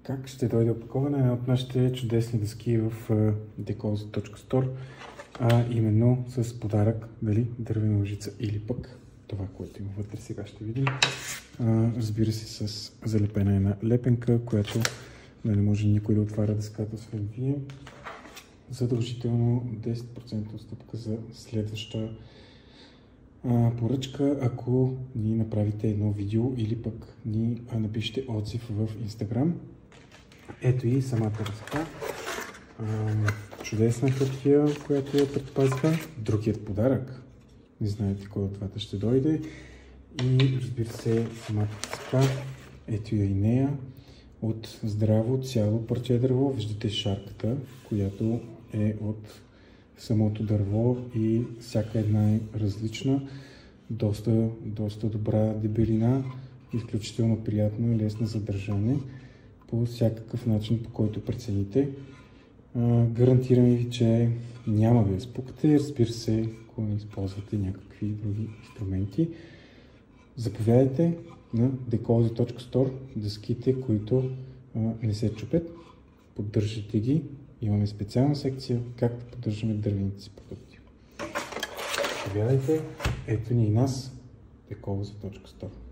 Как ще дойде опаковане от нашите чудесни дъски в Decozy.store, именно с подарък, дали дървена лъжица или пък това, което има вътре, сега ще видим. Разбира се, с залепена една лепенка, която да не може никой да отваря дъската, освен вие. Задължително 10% отстъпка за следваща поръчка, ако ни направите едно видео или пък ни напишете отзив в Instagram. Ето и самата ръка. Чудесна хартия, която я предпазва. Другият подарък. Не знаете кой от двата ще дойде. И разбира се, самата ръка. Ето и нея. От здраво цяло парче дърво. Виждате шарката, която е от самото дърво и всяка една е различна. Доста добра дебелина. Изключително приятно и лесно за държане по всякакъв начин, по който прецените. Гарантирам ви, че няма да я спукате, разбира се, ако не използвате някакви други инструменти. Заповядайте на Decozy.store, дъските, които не се чупят, поддържате ги. Имаме специална секция как да поддържаме дървените си продукти. Заповядайте, ето ни и нас, Decozy.store.